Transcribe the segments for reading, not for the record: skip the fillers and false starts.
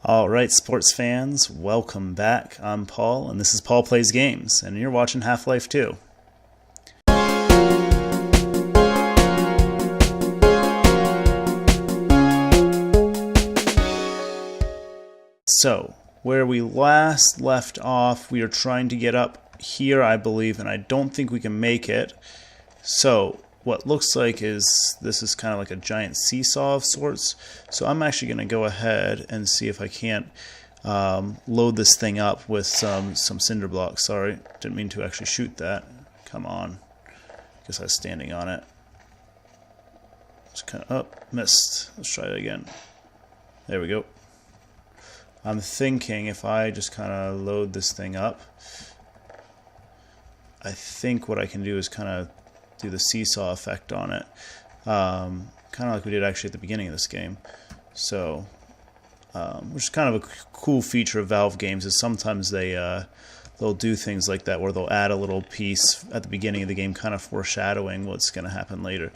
Alright, sports fans, welcome back. I'm Paul, and this is Paul Plays Games, and you're watching Half-Life 2. So, where we last left off, we are trying to get up here, I believe, and I don't think we can make it. So, what looks like is this is kind of like a giant seesaw of sorts. So I'm actually going to go ahead and see if I can't load this thing up with some cinder blocks. Sorry, didn't mean to actually shoot that. Come on. Guess I was standing on it. Just kind of, missed. Let's try it again. There we go. I'm thinking if I just kind of load this thing up, I think what I can do is kind of do the seesaw effect on it, kind of like we did actually at the beginning of this game. So, which is kind of a cool feature of Valve games, is sometimes they'll do things like that where they'll add a little piece at the beginning of the game, kind of foreshadowing what's going to happen later.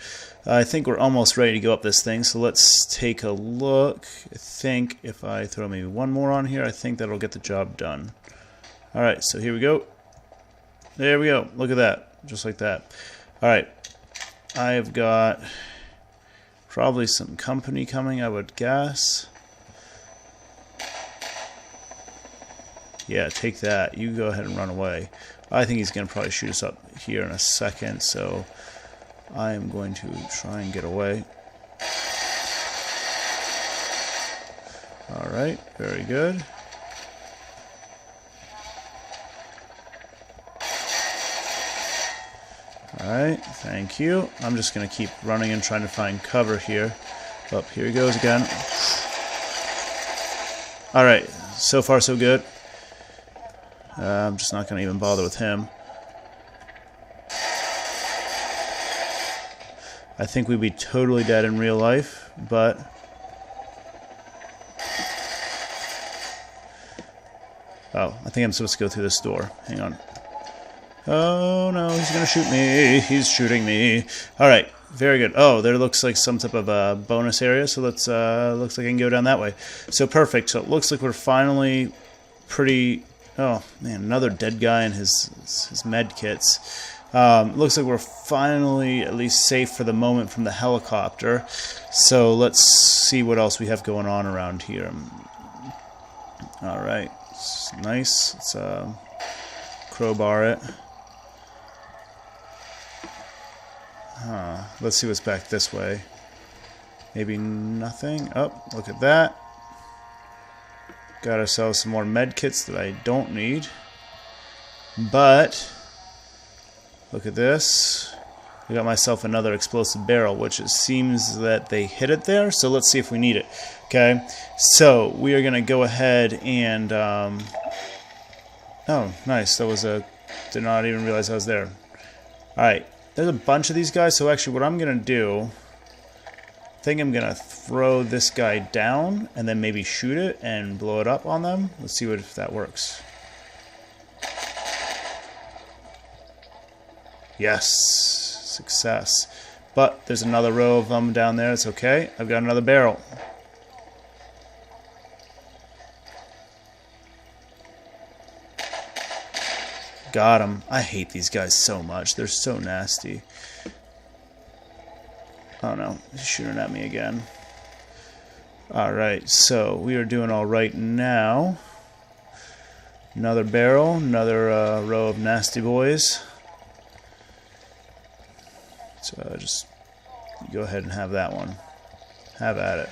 I think we're almost ready to go up this thing, so let's take a look. I think if I throw maybe one more on here, I think that'll get the job done. Alright, so here we go. There we go. Look at that. Just like that. Alright, I've got probably some company coming, I would guess. Yeah, take that. You go ahead and run away. I think he's going to probably shoot us up here in a second, so I am going to try and get away. Alright, very good. Alright, thank you. I'm just going to keep running and trying to find cover here. Oh, here he goes again. Alright, so far so good. I'm just not going to even bother with him. I think we'd be totally dead in real life, but oh, I think I'm supposed to go through this door. Hang on. Oh no, he's gonna shoot me. He's shooting me. Alright, very good. Oh, there looks like some type of a bonus area, so let's looks like I can go down that way. So perfect. So it looks like we're finally pretty. Oh man, another dead guy in his med kits. Looks like we're finally at least safe for the moment from the helicopter. So let's see what else we have going on around here. Alright, nice. Let's crowbar it. Let's see what's back this way. Maybe nothing. Oh, look at that. Got ourselves some more med kits that I don't need. But look at this. I got myself another explosive barrel, which it seems that they hid it there. So let's see if we need it. Okay. So we are going to go ahead and oh, nice. That was a did not even realize I was there. Alright. There's a bunch of these guys, so actually what I'm going to do, I think I'm going to throw this guy down and then maybe shoot it and blow it up on them. Let's see if that works. Yes, success. But there's another row of them down there. It's okay. I've got another barrel. Got him. I hate these guys so much. They're so nasty. Oh no, he's shooting at me again. Alright, so we are doing alright now. Another barrel, another row of nasty boys. So just go ahead and have that one. Have at it.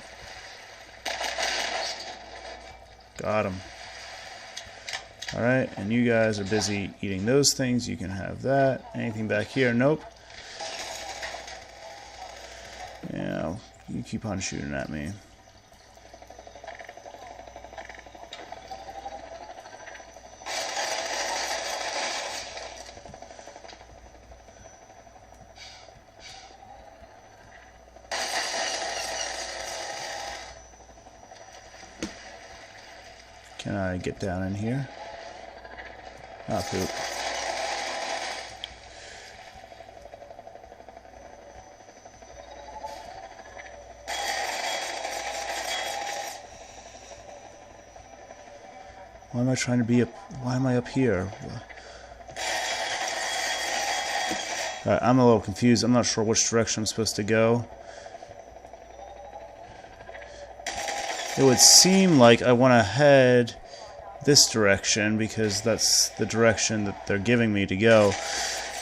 Got him. Alright, and you guys are busy eating those things. You can have that. Anything back here? Nope. Yeah, you keep on shooting at me. Can I get down in here? Ah, poop. Why am I trying to be up? Why am I up here? Alright, I'm a little confused. I'm not sure which direction I'm supposed to go. It would seem like I want to head this direction because that's the direction that they're giving me to go.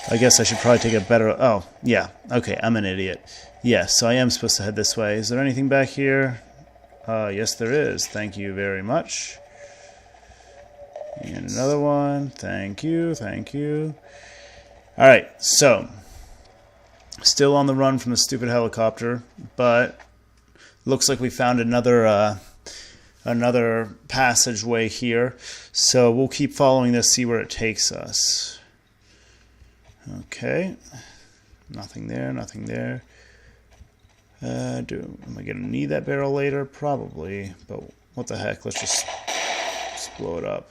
I guess I should probably take a better... Oh, yeah. Okay, I'm an idiot. Yes, so I am supposed to head this way. Is there anything back here? Yes, there is. Thank you very much. And another one. Thank you, thank you. Alright, so... Still on the run from the stupid helicopter, but... Looks like we found another passageway here. So we'll keep following this, see where it takes us. Okay. Nothing there, nothing there. Am I going to need that barrel later? Probably, but what the heck, let's just blow it up.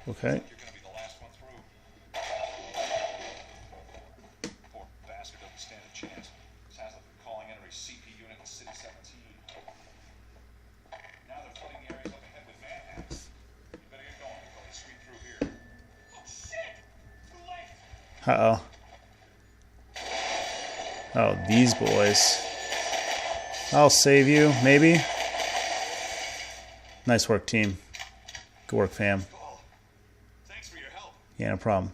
Okay. You're going to be the last one through. Poor bastard doesn't stand a chance. Sounds like they're calling in a CP unit in City 17. Now they're flooding the areas up ahead with van hacks. You better get going before they sweep through here. Oh, shit! Too late! Uh-oh. Oh, these boys. I'll save you, maybe? Nice work, team. Good work, fam. Yeah, no problem.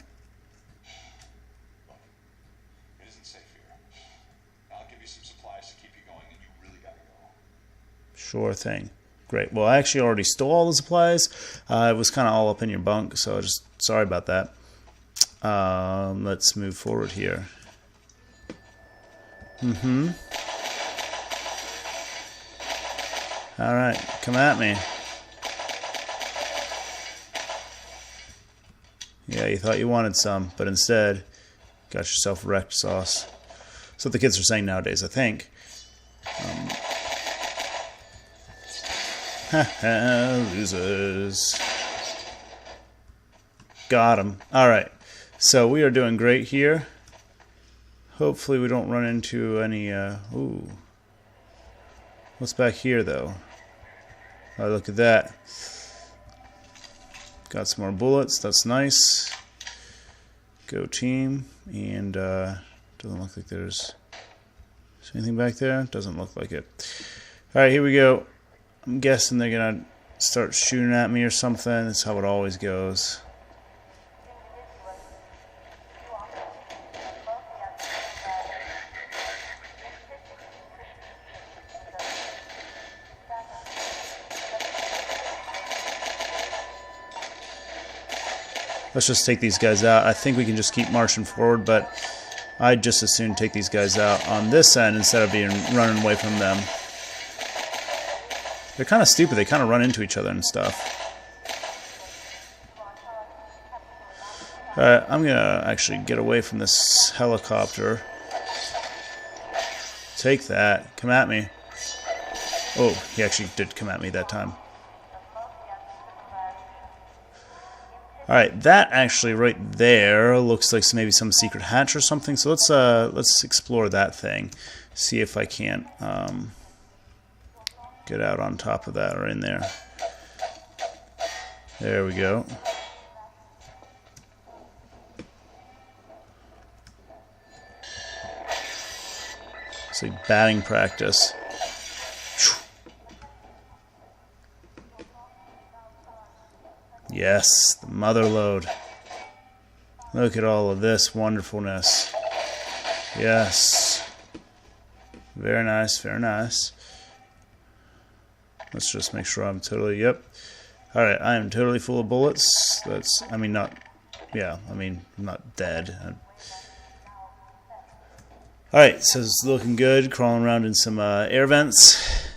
It isn't safe here. I'll give you some supplies to keep you going, and you really gotta go. Sure thing. Great. Well, I actually already stole all the supplies. It was kind of all up in your bunk, so just sorry about that. Let's move forward here. Alright, come at me. Yeah, you thought you wanted some, but instead, got yourself wrecked sauce. That's what the kids are saying nowadays, I think. Haha, losers. Got him. Alright, so we are doing great here. Hopefully we don't run into any, ooh. What's back here, though? Oh, look at that. Got some more bullets, that's nice. Go team. And doesn't look like there's anything back there. Doesn't look like it. Alright, here we go. I'm guessing they're gonna start shooting at me or something. That's how it always goes. Let's just take these guys out. I think we can just keep marching forward, but I'd just as soon take these guys out on this end instead of being running away from them. They're kind of stupid. They kind of run into each other and stuff. Alright, I'm going to actually get away from this helicopter. Take that. Come at me. Oh, he actually did come at me that time. Alright, that actually right there looks like maybe some secret hatch or something. So let's explore that thing. See if I can't get out on top of that or in there. There we go. It's like batting practice. Yes, the mother load. Look at all of this wonderfulness. Yes. Very nice, very nice. Let's just make sure I'm totally, yep. Alright, I am totally full of bullets. That's, I mean, not, yeah, I mean, I'm not dead. Alright, so it's looking good. Crawling around in some air vents.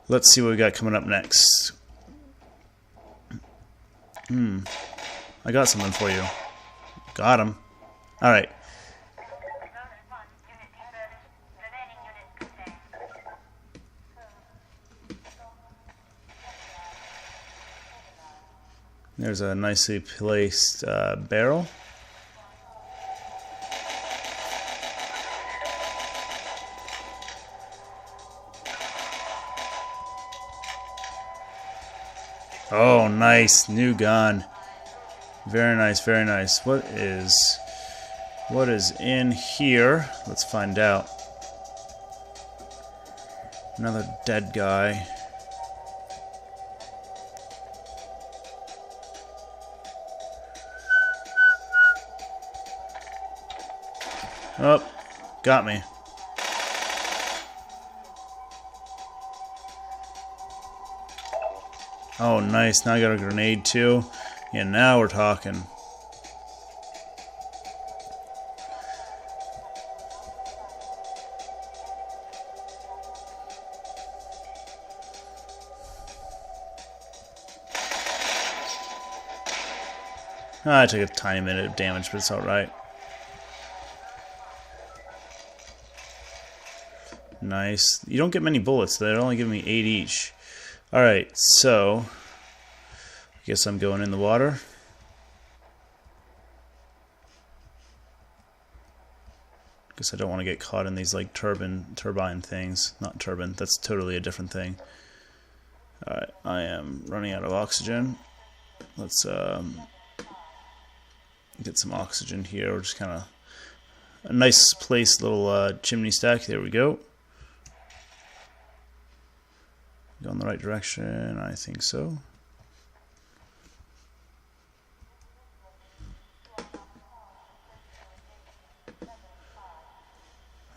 Let's see what we got coming up next. I got something for you. Got him. Alright. There's a nicely placed barrel. Oh, nice. New gun. Very nice, very nice. What is in here? Let's find out. Another dead guy. Oh, got me. Oh, nice. Now I got a grenade too. Yeah, now we're talking. I took a tiny minute of damage, but it's alright. Nice. You don't get many bullets. They only give me 8 each. Alright, so I guess I'm going in the water. Guess I don't want to get caught in these like turbine things. Not turbine, that's totally a different thing. Alright, I am running out of oxygen. Let's get some oxygen here. We're just kind of a nice place, little chimney stack. There we go. Go in the right direction, I think so.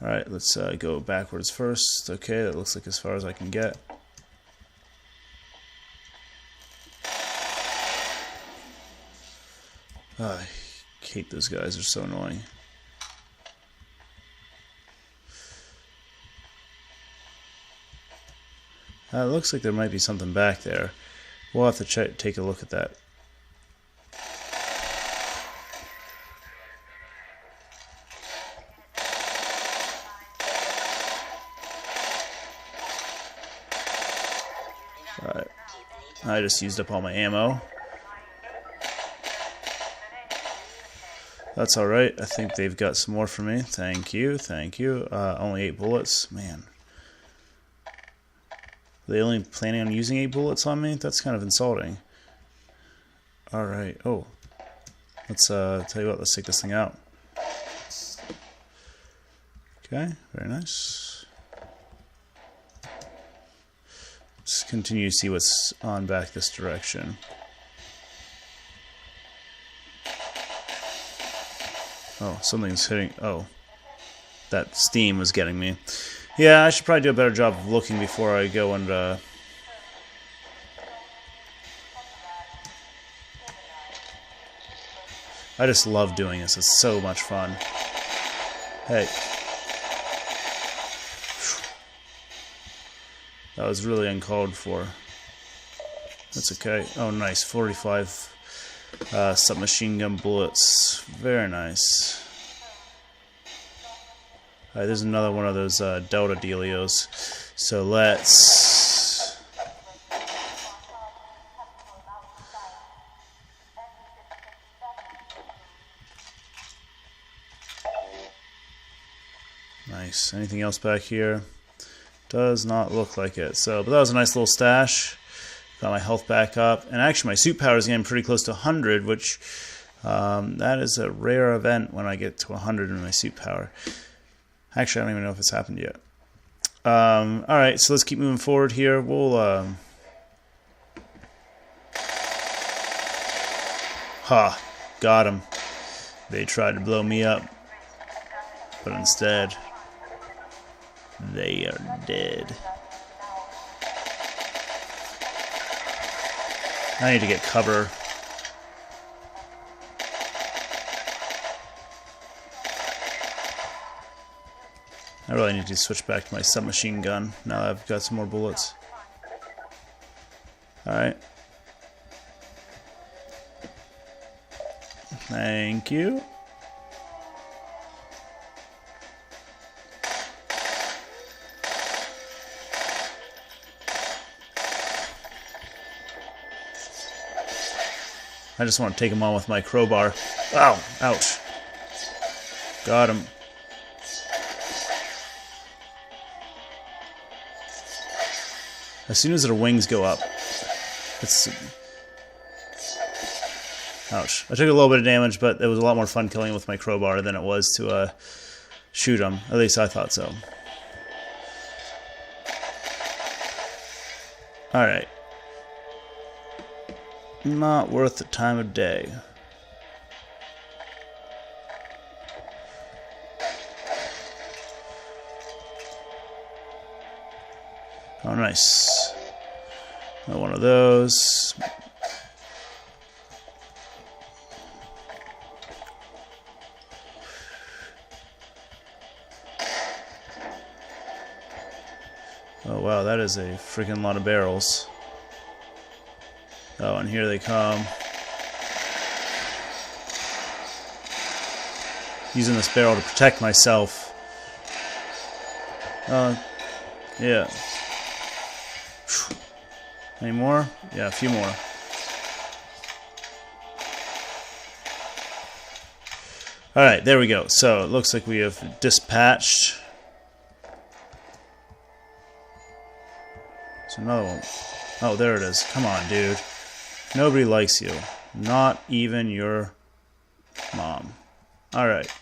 Alright, let's go backwards first. Okay, that looks like as far as I can get. I hate those guys, they're so annoying. It looks like there might be something back there. We'll have to take a look at that. Alright. I just used up all my ammo. That's alright. I think they've got some more for me. Thank you, thank you. Only 8 bullets. Man. Are they only planning on using 8 bullets on me? That's kind of insulting. Alright. Oh. Let's tell you what, let's take this thing out. Okay, very nice. Let's continue to see what's on back this direction. Oh, something's hitting. Oh, that steam was getting me. Yeah, I should probably do a better job of looking before I go and I just love doing this. It's so much fun. Hey. That was really uncalled for. That's okay. Oh, nice. 45 submachine gun bullets. Very nice. Alright, there's another one of those Delta dealios. So let's... Nice. Anything else back here? Does not look like it. So, but that was a nice little stash. Got my health back up. And actually my suit power is getting pretty close to 100, which that is a rare event when I get to 100 in my suit power. Actually, I don't even know if it's happened yet. Alright, so let's keep moving forward here. We'll... Ha! Got him. They tried to blow me up. But instead, they are dead. I need to get cover. I really need to switch back to my submachine gun now that I've got some more bullets. Alright. Thank you. I just want to take him on with my crowbar. Ow! Ouch. Got him. As soon as their wings go up, it's... Ouch. I took a little bit of damage, but it was a lot more fun killing him with my crowbar than it was to shoot him. At least I thought so. Alright. Not worth the time of day. Oh, nice. Another one of those. Oh wow, that is a freaking lot of barrels. Oh, and here they come. Using this barrel to protect myself. Yeah. Any more? Yeah, a few more. Alright, there we go. So, it looks like we have dispatched. There's another one. Oh, there it is. Come on, dude. Nobody likes you. Not even your mom. Alright.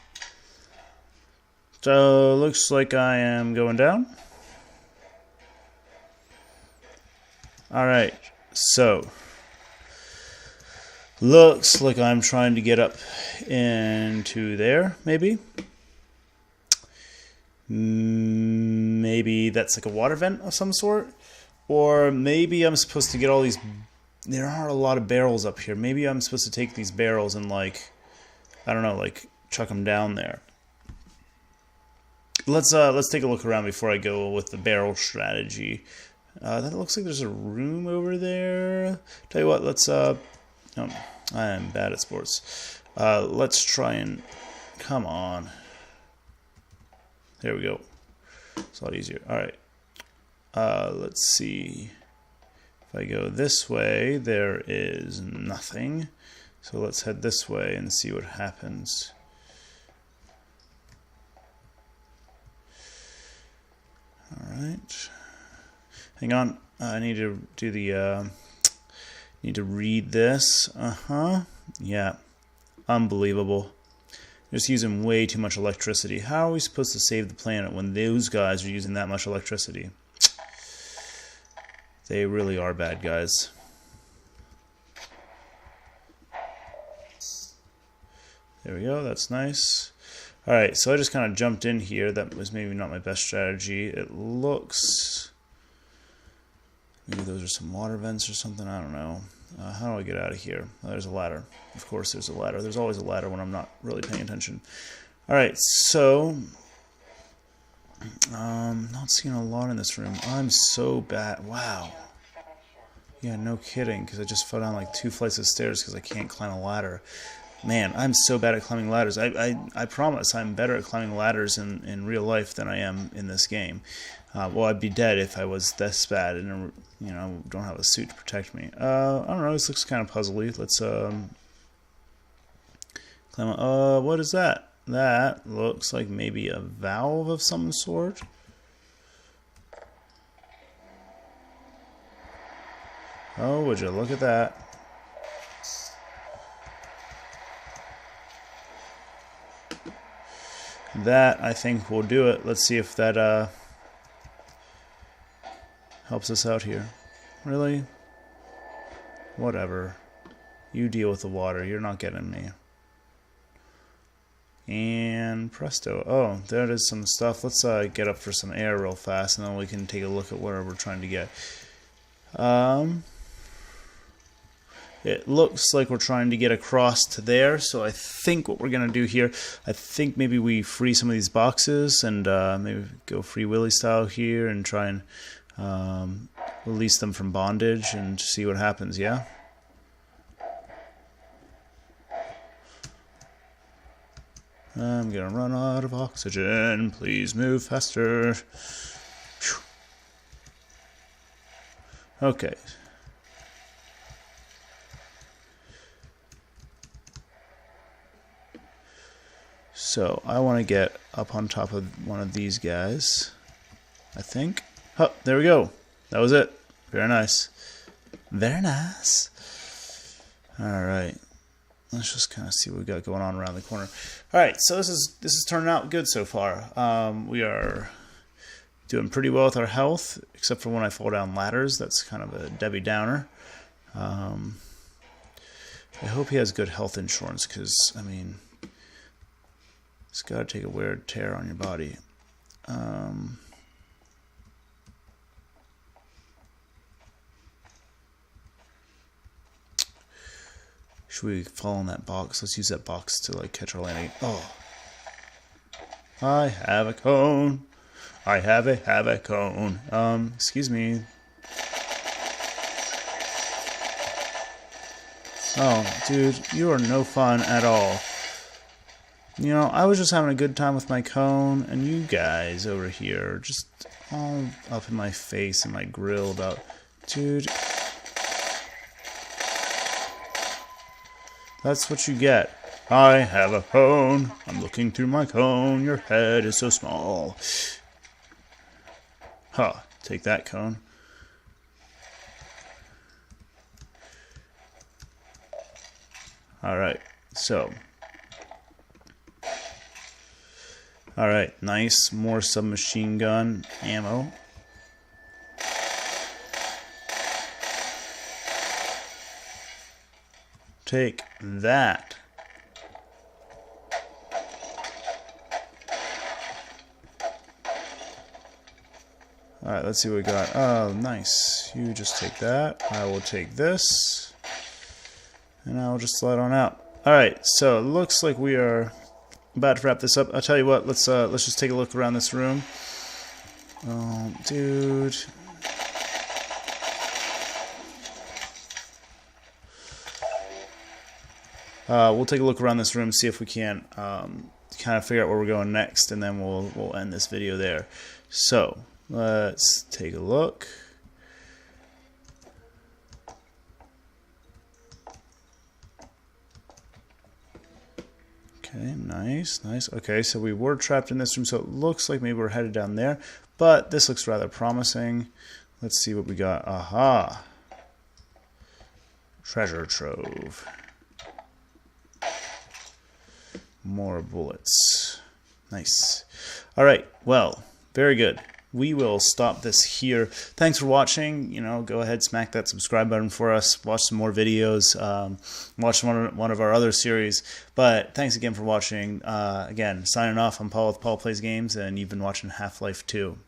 So, looks like I am going down. Alright, so looks like I'm trying to get up into there, maybe. Maybe that's like a water vent of some sort. Or maybe I'm supposed to get all these... There are a lot of barrels up here. Maybe I'm supposed to take these barrels and, like, I don't know, like, chuck them down there. Let's take a look around before I go with the barrel strategy. That looks like there's a room over there. Tell you what, let's, oh, I am bad at sports. Let's try and, come on. There we go. It's a lot easier. Alright. Let's see. If I go this way, there is nothing. So let's head this way and see what happens. Alright. Hang on, I need to do the, need to read this. Yeah, unbelievable. They're just using way too much electricity. How are we supposed to save the planet when those guys are using that much electricity? They really are bad guys. There we go, that's nice. Alright, so I just kind of jumped in here. That was maybe not my best strategy. It looks... Maybe those are some water vents or something, I don't know. How do I get out of here? Oh, there's a ladder. Of course there's a ladder. There's always a ladder when I'm not really paying attention. Alright, so... not seeing a lot in this room. I'm so bad. Wow. Yeah, no kidding, because I just fell down like 2 flights of stairs because I can't climb a ladder. Man, I'm so bad at climbing ladders. I promise I'm better at climbing ladders in real life than I am in this game. Well, I'd be dead if I was this bad and, you know, don't have a suit to protect me. I don't know, this looks kind of puzzly. Let's, climb on. What is that? That looks like maybe a valve of some sort. Oh, would you look at that? That, I think, will do it. Let's see if that, helps us out here. Really? Whatever. You deal with the water. You're not getting me. And presto. Oh, there is some stuff. Let's get up for some air real fast, and then we can take a look at where we're trying to get. It looks like we're trying to get across to there, so I think what we're going to do here, I think maybe we free some of these boxes and maybe go Free Willy style here and try and release them from bondage and see what happens, yeah? I'm gonna run out of oxygen. Please move faster. Whew. Okay. So I want to get up on top of one of these guys, I think. Oh, there we go. That was it. Very nice. Very nice. Alright. Let's just kind of see what we got going on around the corner. Alright, so this is turning out good so far. We are doing pretty well with our health, except for when I fall down ladders. That's kind of a Debbie Downer. I hope he has good health insurance, because, I mean, it's got to take a wear and tear on your body. Should we fall in that box? Let's use that box to like catch our landing. Oh, I have a cone. I have a cone. Excuse me. Oh, dude, you are no fun at all. You know, I was just having a good time with my cone, and you guys over here are just all up in my face and my grill about, dude. That's what you get. I have a cone. I'm looking through my cone. Your head is so small. Huh. Take that, cone. Alright. So. Alright. Nice. More submachine gun ammo. Take that. Alright, let's see what we got. Oh, nice. You just take that. I will take this. And I will just slide on out. Alright, so it looks like we are about to wrap this up. I'll tell you what, let's just take a look around this room. Oh, dude. We'll take a look around this room, see if we can kind of figure out where we're going next, and then we'll end this video there. So let's take a look. Okay, nice, nice. Okay, so we were trapped in this room, so it looks like maybe we're headed down there, but this looks rather promising. Let's see what we got. Aha! Treasure trove. More bullets. Nice. Alright, well, very good. We will stop this here. Thanks for watching. You know, go ahead, smack that subscribe button for us. Watch some more videos. Watch one of our other series. But thanks again for watching. Again, signing off. I'm Paul with PaulPlaysGames, and you've been watching Half-Life 2.